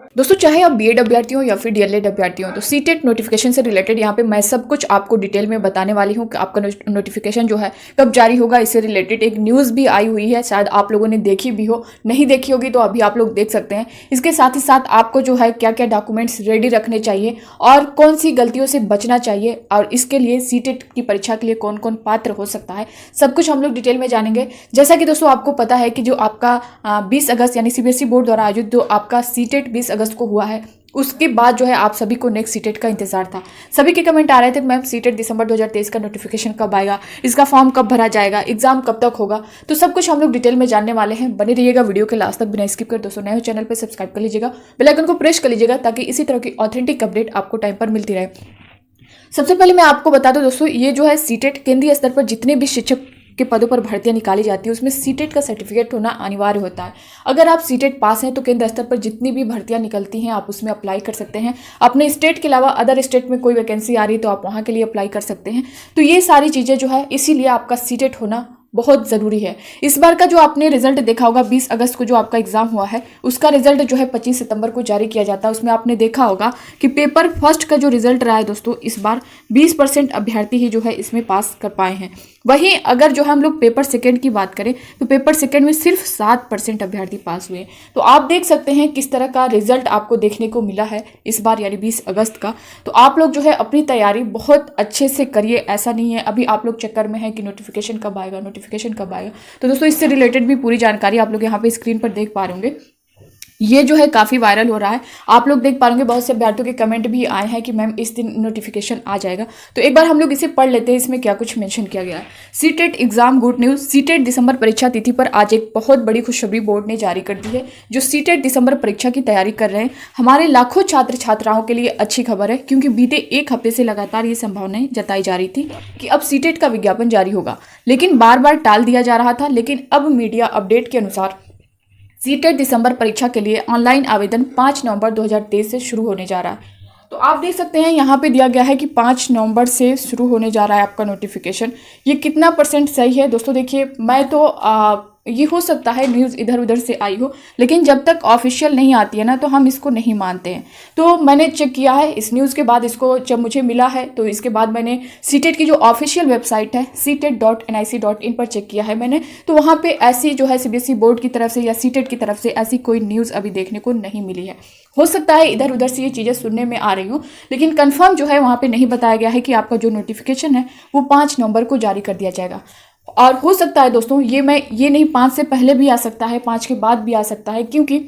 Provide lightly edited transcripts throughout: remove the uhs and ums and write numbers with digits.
दोस्तों चाहे आप बीएड अभ्यर्थी हो या फिर डीएलएड अभ्यर्थी हो, तो सीटेट नोटिफिकेशन से रिलेटेड यहाँ पे मैं सब कुछ आपको डिटेल में बताने वाली हूँ कि आपका नोटिफिकेशन जो है कब जारी होगा। इससे रिलेटेड एक न्यूज़ भी आई हुई है, शायद आप लोगों ने देखी भी हो, नहीं देखी होगी तो अभी आप लोग देख सकते हैं। इसके साथ ही साथ आपको जो है क्या क्या डॉक्यूमेंट्स रेडी रखने चाहिए और कौन सी गलतियों से बचना चाहिए, और इसके लिए सीटेट की परीक्षा के लिए कौन कौन पात्र हो सकता है, सब कुछ हम लोग डिटेल में जानेंगे। जैसा कि दोस्तों आपको पता है कि जो आपका 20 अगस्त यानी सीबीएसई बोर्ड द्वारा आयोजित जो आपका सीटेट 20 अगस्त को हुआ है, उसके बाद जो है आप सभी को नेक्स्ट सीटेट का इंतजार था। सभी के कमेंट आ रहे थे मैम सीटेट दिसंबर 2023 का नोटिफिकेशन कब आएगा, इसका फॉर्म कब भरा जाएगा, एग्जाम कब तक होगा। तो सब कुछ हम लोग डिटेल में जानने वाले हैं। बने रहिएगा वीडियो के लास्ट तक बिना स्किप कर। दोस्तों नए हो चैनल पर सब्सक्राइब कर लीजिएगा, बेल आइकन को प्रेस कर लीजिएगा ताकि इसी तरह की ऑथेंटिक अपडेट आपको टाइम पर मिलती रहे। सबसे पहले मैं आपको बता दूं दोस्तों, ये जो है सीटेट केंद्रीय स्तर पर जितने भी शिक्षक के पदों पर भर्तियां निकाली जाती है उसमें सीटेट का सर्टिफिकेट होना अनिवार्य होता है। अगर आप सीटेट पास हैं तो केंद्र स्तर पर जितनी भी भर्तियां निकलती हैं आप उसमें अप्लाई कर सकते हैं। अपने स्टेट के अलावा अदर स्टेट में कोई वैकेंसी आ रही है तो आप वहां के लिए अप्लाई कर सकते हैं। तो ये सारी चीज़ें जो है इसीलिए आपका सीटेट होना बहुत ज़रूरी है। इस बार का जो आपने रिजल्ट देखा होगा 20 अगस्त को जो आपका एग्जाम हुआ है उसका रिजल्ट जो है 25 सितंबर को जारी किया जाता है। उसमें आपने देखा होगा कि पेपर फर्स्ट का जो रिजल्ट रहा है दोस्तों, इस बार 20% अभ्यर्थी ही जो है इसमें पास कर पाए हैं। वहीं अगर जो हम लोग पेपर सेकेंड की बात करें तो पेपर सेकेंड में सिर्फ 7% अभ्यर्थी पास हुए। तो आप देख सकते हैं किस तरह का रिजल्ट आपको देखने को मिला है इस बार यानी 20 अगस्त का। तो आप लोग जो है अपनी तैयारी बहुत अच्छे से करिए। ऐसा नहीं है अभी आप लोग चक्कर में है कि नोटिफिकेशन कब आएगा, नोटिफिकेशन कब आएगा। तो दोस्तों इससे रिलेटेड भी पूरी जानकारी आप लोग यहाँ पे स्क्रीन पर देख पा रहे होंगे। ये जो है काफ़ी वायरल हो रहा है, आप लोग देख पा रहे होंगे। बहुत से अभ्यर्थियों के कमेंट भी आए हैं कि मैम इस दिन नोटिफिकेशन आ जाएगा। तो एक बार हम लोग इसे पढ़ लेते हैं, इसमें क्या कुछ मेंशन किया गया है। CTET exam good news, CTET दिसंबर परीक्षा तिथि पर आज एक बहुत बड़ी खुशखबरी बोर्ड ने जारी कर दी है। जो सीटेट दिसंबर परीक्षा की तैयारी कर रहे हैं हमारे लाखों छात्र छात्राओं के लिए अच्छी खबर है, क्योंकि बीते एक हफ्ते से लगातार ये संभावनाएं जताई जा रही थी कि अब सीटेट का विज्ञापन जारी होगा, लेकिन बार बार टाल दिया जा रहा था। लेकिन अब मीडिया अपडेट के अनुसार सीटेट दिसंबर परीक्षा के लिए ऑनलाइन आवेदन 5 नवंबर 2023 से शुरू होने जा रहा है। तो आप देख सकते हैं यहाँ पे दिया गया है कि 5 नवंबर से शुरू होने जा रहा है आपका नोटिफिकेशन। ये कितना % सही है दोस्तों? देखिए मैं तो ये हो सकता है न्यूज़ इधर उधर से आई हो, लेकिन जब तक ऑफिशियल नहीं आती है ना तो हम इसको नहीं मानते हैं। तो मैंने चेक किया है इस न्यूज़ के बाद, इसको जब मुझे मिला है तो इसके बाद मैंने सीटेट की जो ऑफिशियल वेबसाइट है ctet.nic.in पर चेक किया है मैंने। तो वहाँ पे ऐसी जो है सीबीएसई बोर्ड की तरफ से या सीटेट की तरफ से ऐसी कोई न्यूज़ अभी देखने को नहीं मिली है। हो सकता है इधर उधर से ये चीज़ें सुनने में आ रही हूँ, लेकिन कंफर्म जो है वहाँ पे नहीं बताया गया है कि आपका जो नोटिफिकेशन है वो 5 नवंबर को जारी कर दिया जाएगा। और हो सकता है दोस्तों ये नहीं 5 से पहले भी आ सकता है, 5 के बाद भी आ सकता है, क्योंकि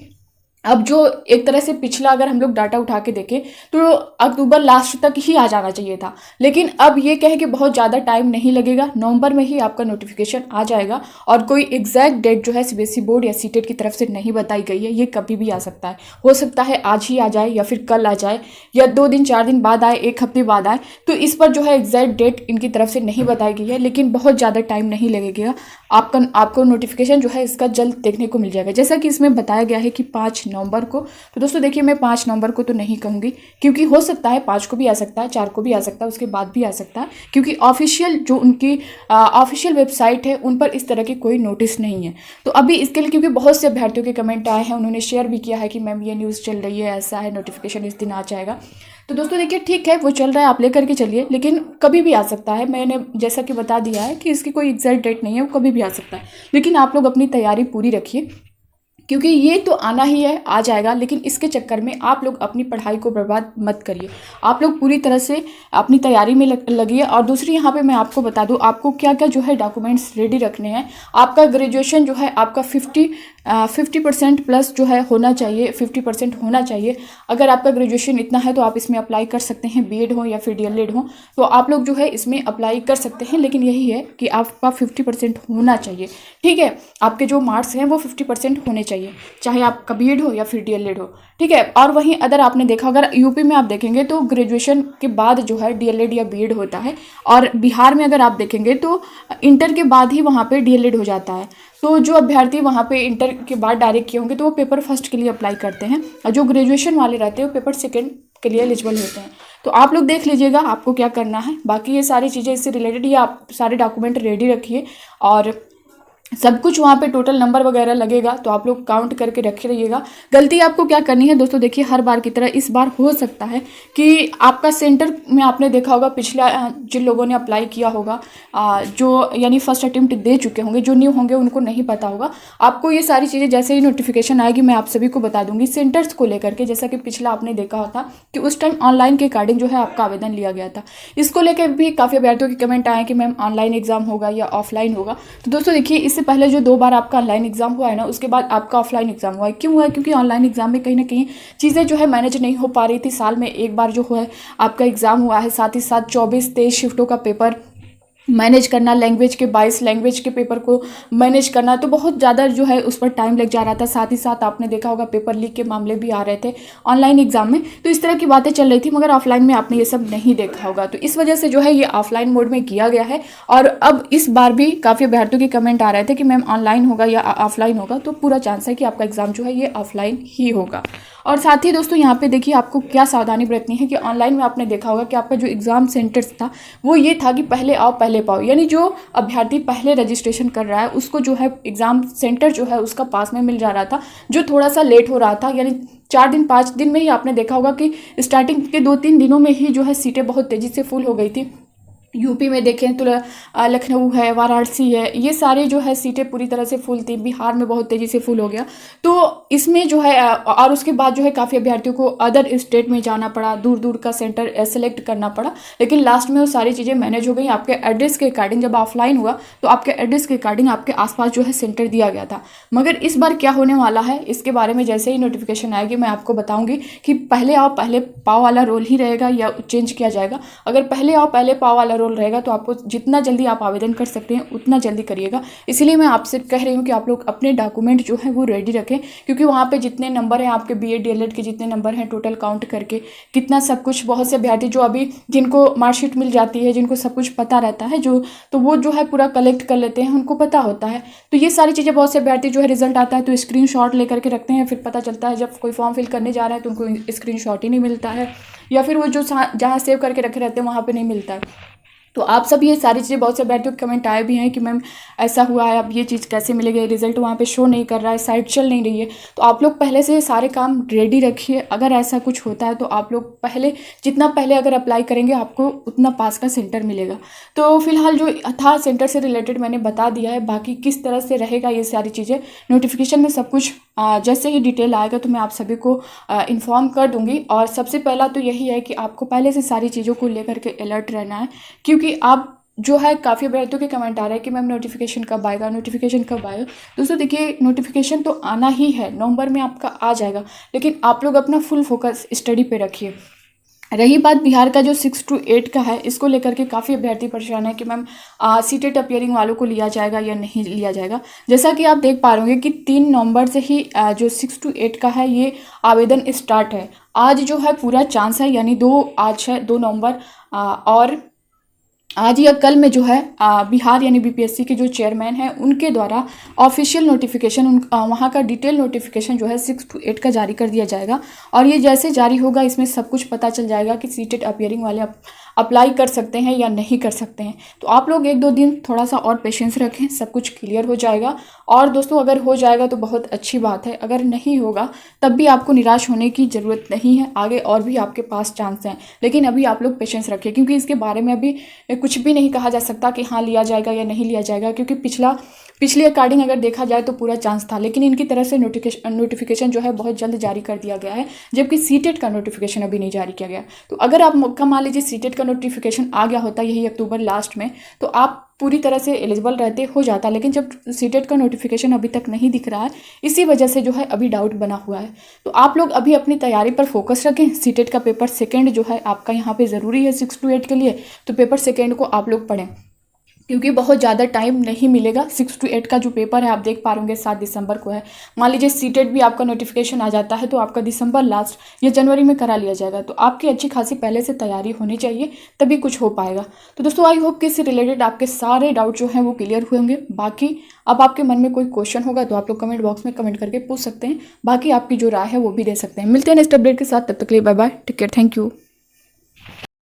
अब जो एक तरह से पिछला अगर हम लोग डाटा उठा के देखें तो अक्टूबर लास्ट तक ही आ जाना चाहिए था। लेकिन अब ये कहें कि बहुत ज़्यादा टाइम नहीं लगेगा, नवंबर में ही आपका नोटिफिकेशन आ जाएगा। और कोई एग्जैक्ट डेट जो है सीबीएसई बोर्ड या सीटेट की तरफ से नहीं बताई गई है, ये कभी भी आ सकता है। हो सकता है आज ही आ जाए या फिर कल आ जाए या 2 दिन 4 दिन बाद आए, 1 हफ्ते बाद आए। तो इस पर जो है एग्जैक्ट डेट इनकी तरफ से नहीं बताई गई है, लेकिन बहुत ज़्यादा टाइम नहीं लगेगा। आपको नोटिफिकेशन जो है इसका जल्द देखने को मिल जाएगा, जैसा कि इसमें बताया गया है कि 5 नवंबर को। तो दोस्तों देखिए मैं 5 नवंबर को तो नहीं कहूँगी, क्योंकि हो सकता है 5 को भी आ सकता है, 4 को भी आ सकता है, उसके बाद भी आ सकता है, क्योंकि ऑफिशियल जो उनकी ऑफिशियल वेबसाइट है उन पर इस तरह की कोई नोटिस नहीं है। तो अभी इसके लिए क्योंकि बहुत से अभ्यर्थियों के कमेंट आए हैं, उन्होंने शेयर भी किया है कि मैम ये न्यूज़ चल रही है, ऐसा है, नोटिफिकेशन इस दिन आ जाएगा। तो दोस्तों देखिए ठीक है, वो चल रहा है, आप लेकर के चलिए, लेकिन कभी भी आ सकता है। मैंने जैसा कि बता दिया है कि इसकी कोई एग्जैक्ट डेट नहीं है, वो कभी भी आ सकता है। लेकिन आप लोग अपनी तैयारी पूरी रखिए, क्योंकि ये तो आना ही है, आ जाएगा, लेकिन इसके चक्कर में आप लोग अपनी पढ़ाई को बर्बाद मत करिए। आप लोग पूरी तरह से अपनी तैयारी में लगिए। और दूसरी यहाँ पे मैं आपको बता दूँ आपको क्या क्या जो है डॉक्यूमेंट्स रेडी रखने हैं। आपका ग्रेजुएशन जो है आपका 50% प्लस जो है होना चाहिए, 50% होना चाहिए। अगर आपका ग्रेजुएशन इतना है तो आप इसमें अप्लाई कर सकते हैं, बीएड हो या फिर डीएलएड हो, तो आप लोग जो है इसमें अप्लाई कर सकते हैं। लेकिन यही है कि आपका 50% होना चाहिए, ठीक है। आपके जो मार्क्स हैं वो 50% होने चाहिए, चाहे आपका बीएड हो या फिर डीएलएड हो, ठीक है। और वहीं अगर आपने देखा, अगर यूपी में आप देखेंगे तो ग्रेजुएशन के बाद जो है डीएलएड या बीएड होता है, और बिहार में अगर आप देखेंगे तो इंटर के बाद ही वहाँ पे डीएलएड हो जाता है। तो जो अभ्यर्थी वहाँ पे इंटर के बाद डायरेक्ट किए होंगे तो वो पेपर फर्स्ट के लिए अप्लाई करते हैं, और जो ग्रेजुएशन वाले रहते हैं वो पेपर सेकेंड के लिए एलिजिबल होते हैं। तो आप लोग देख लीजिएगा आपको क्या करना है। बाकी ये सारी चीज़ें इससे रिलेटेड, ये आप सारे डॉक्यूमेंट रेडी रखिए। और सब कुछ वहाँ पे टोटल नंबर वगैरह लगेगा, तो आप लोग काउंट करके रखे रहिएगा। गलती आपको क्या करनी है दोस्तों, देखिए हर बार की तरह इस बार हो सकता है कि आपका सेंटर में आपने देखा होगा पिछला जिन लोगों ने अप्लाई किया होगा, जो यानी फर्स्ट अटेम्प्ट दे चुके होंगे, जो न्यू होंगे उनको नहीं पता होगा। आपको ये सारी चीज़ें जैसे ही नोटिफिकेशन आएगी मैं आप सभी को बता दूंगी सेंटर्स को लेकर के। जैसा कि पिछला आपने देखा होता कि उस टाइम ऑनलाइन के अकॉर्डिंग जो है आपका आवेदन लिया गया था। इसको लेकर भी काफ़ी अभ्यर्थियों के कमेंट आए कि मैम ऑनलाइन एग्जाम होगा या ऑफलाइन होगा। तो दोस्तों देखिए, इससे पहले जो 2 बार आपका ऑनलाइन एग्जाम हुआ है ना, उसके बाद आपका ऑफलाइन एग्जाम हुआ है। क्यों हुआ है? क्योंकि ऑनलाइन एग्जाम में कहीं ना कहीं चीज़ें जो है मैनेज नहीं हो पा रही थी। साल में एक बार जो है आपका एग्जाम हुआ है, साथ ही साथ 24-23 शिफ्टों का पेपर मैनेज करना, लैंग्वेज के 22 लैंग्वेज के पेपर को मैनेज करना, तो बहुत ज़्यादा जो है उस पर टाइम लग जा रहा था। साथ ही साथ आपने देखा होगा पेपर लीक के मामले भी आ रहे थे ऑनलाइन एग्जाम में, तो इस तरह की बातें चल रही थी, मगर ऑफलाइन में आपने ये सब नहीं देखा होगा। तो इस वजह से जो है ये ऑफलाइन मोड में किया गया है। और अब इस बार भी काफ़ी अभ्यर्थियों के कमेंट आ रहे थे कि मैम ऑनलाइन होगा या ऑफलाइन होगा, तो पूरा चांस है कि आपका एग्जाम जो है ये ऑफलाइन ही होगा। और साथ ही दोस्तों यहाँ पे देखिए आपको क्या सावधानी बरतनी है कि ऑनलाइन में आपने देखा होगा कि आपका जो एग्ज़ाम सेंटर्स था वो ये था कि पहले आओ पहले पाओ, यानी जो अभ्यर्थी पहले रजिस्ट्रेशन कर रहा है उसको जो है एग्ज़ाम सेंटर जो है उसका पास में मिल जा रहा था। जो थोड़ा सा लेट हो रहा था, यानी 4 दिन 5 दिन में ही आपने देखा होगा कि स्टार्टिंग के 2-3 दिनों में ही जो है सीटें बहुत तेज़ी से फुल हो गई थी। यूपी में देखें तो लखनऊ है, वाराणसी है, ये सारे जो है सीटें पूरी तरह से फुल थी। बिहार में बहुत तेज़ी से फुल हो गया। तो इसमें जो है और उसके बाद जो है काफ़ी अभ्यर्थियों को अदर स्टेट में जाना पड़ा, दूर दूर का सेंटर सेलेक्ट करना पड़ा, लेकिन लास्ट में वो सारी चीज़ें मैनेज हो गई। आपके एड्रेस के अकॉर्डिंग जब ऑफलाइन हुआ तो आपके एड्रेस के अकॉर्डिंग आपके आसपास जो है सेंटर दिया गया था। मगर इस बार क्या होने वाला है इसके बारे में जैसे ही नोटिफिकेशन आएगी मैं आपको बताऊंगी कि पहले आओ पहले पाओ वाला रोल ही रहेगा या चेंज किया जाएगा। अगर पहले आओ पहले पाओ वाला रोल रहेगा तो आपको जितना जल्दी आप आवेदन कर सकते हैं उतना जल्दी करिएगा। इसीलिए मैं आपसे कह रही हूँ कि आप लोग अपने डॉक्यूमेंट जो है वो रेडी रखें, क्योंकि वहाँ पे जितने नंबर हैं आपके BEd DLEd के जितने नंबर हैं टोटल काउंट करके कितना सब कुछ, बहुत से अभ्यर्थी जो अभी जिनको मार्कशीट मिल जाती है, जिनको सब कुछ पता रहता है तो वो जो है पूरा कलेक्ट कर लेते हैं, उनको पता होता है। तो ये सारी चीज़ें बहुत से अभ्यर्थी जो है रिजल्ट आता है तो स्क्रीनशॉट लेकर के रखते हैं, फिर पता चलता है जब कोई फॉर्म फिल करने जा रहा है तो उनको स्क्रीनशॉट ही नहीं मिलता है, या फिर वो जो जहाँ सेव करके रखे रहते हैं वहाँ पे नहीं मिलता है। तो आप सब ये सारी चीज़ें, बहुत से अभ्यर्थियों के कमेंट आए भी हैं कि मैम ऐसा हुआ है, अब ये चीज़ कैसे मिलेगी, रिजल्ट वहाँ पे शो नहीं कर रहा है, साइट चल नहीं रही है। तो आप लोग पहले से सारे काम रेडी रखिए। अगर ऐसा कुछ होता है तो आप लोग पहले जितना पहले अगर अप्लाई करेंगे आपको उतना पास का सेंटर मिलेगा। तो फिलहाल जो था सेंटर से रिलेटेड मैंने बता दिया है, बाकी किस तरह से रहेगा ये सारी चीज़ें नोटिफिकेशन में सब कुछ जैसे ही डिटेल आएगा तो मैं आप सभी को इन्फॉर्म कर दूंगी। और सबसे पहला तो यही है कि आपको पहले से सारी चीज़ों को लेकर के अलर्ट रहना है, क्योंकि आप जो है काफ़ी अभ्यर्थियों के कमेंट आ रहे हैं कि मैम नोटिफिकेशन कब आएगा, नोटिफिकेशन कब आएगा। दोस्तों देखिए, नोटिफिकेशन तो आना ही है, नवंबर में आपका आ जाएगा, लेकिन आप लोग अपना फुल फोकस स्टडी पे रखिए। रही बात बिहार का जो 6 to 8 का है, इसको लेकर के काफ़ी अभ्यर्थी परेशान है कि मैम सीटेट अपियरिंग वालों को लिया जाएगा या नहीं लिया जाएगा। जैसा कि आप देख पा रहे होंगे कि 3 नवंबर से ही जो 6 to 8 का है ये आवेदन स्टार्ट है। आज जो है पूरा चांस है, यानी आज है 2 नवंबर, और आज या कल में जो है बिहार यानी BPSC के जो चेयरमैन हैं उनके द्वारा ऑफिशियल नोटिफिकेशन वहाँ का डिटेल नोटिफिकेशन जो है 6 to 8 का जारी कर दिया जाएगा। और ये जैसे जारी होगा इसमें सब कुछ पता चल जाएगा कि सीटेट अपियरिंग वाले अप्लाई कर सकते हैं या नहीं कर सकते हैं। तो आप लोग 1-2 दिन थोड़ा सा और पेशेंस रखें, सब कुछ क्लियर हो जाएगा। और दोस्तों अगर हो जाएगा तो बहुत अच्छी बात है, अगर नहीं होगा तब भी आपको निराश होने की ज़रूरत नहीं है, आगे और भी आपके पास चांस हैं। लेकिन अभी आप लोग पेशेंस रखिए, क्योंकि इसके बारे में अभी कुछ भी नहीं कहा जा सकता कि हाँ लिया जाएगा या नहीं लिया जाएगा, क्योंकि पिछले अकॉर्डिंग अगर देखा जाए तो पूरा चांस था, लेकिन इनकी तरफ से नोटिफिकेशन जो है बहुत जल्द जारी कर दिया गया है, जबकि सीटेट का नोटिफिकेशन अभी नहीं जारी किया गया। तो अगर आप मौका मान लीजिए सीटेट का नोटिफिकेशन आ गया होता यही अक्टूबर लास्ट में, तो आप पूरी तरह से एलिजिबल रहते हो जाता, लेकिन जब सीटेट का नोटिफिकेशन अभी तक नहीं दिख रहा है, इसी वजह से जो है अभी डाउट बना हुआ है। तो आप लोग अभी अपनी तैयारी पर फोकस रखें। सीटेट का पेपर सेकेंड जो है आपका यहाँ पे ज़रूरी है 6 to 8 के लिए, तो पेपर सेकेंड को आप लोग पढ़ें, क्योंकि बहुत ज़्यादा टाइम नहीं मिलेगा। 6 to 8 का जो पेपर है आप देख पा रहे होंगे 7 दिसंबर को है। मान लीजिए सीटेट भी आपका नोटिफिकेशन आ जाता है तो आपका दिसंबर लास्ट या जनवरी में करा लिया जाएगा, तो आपकी अच्छी खासी पहले से तैयारी होनी चाहिए, तभी कुछ हो पाएगा। तो दोस्तों आई होप कि इससे रिलेटेड आपके सारे डाउट जो हैं वो क्लियर हुए होंगे। बाकी अब आपके मन में कोई क्वेश्चन होगा तो आप लोग कमेंट बॉक्स में कमेंट करके पूछ सकते हैं, बाकी आपकी जो राय है वो भी दे सकते हैं। मिलते हैं नेक्स्ट अपडेट के साथ, तब तक के लिए bye bye, take care, thank you.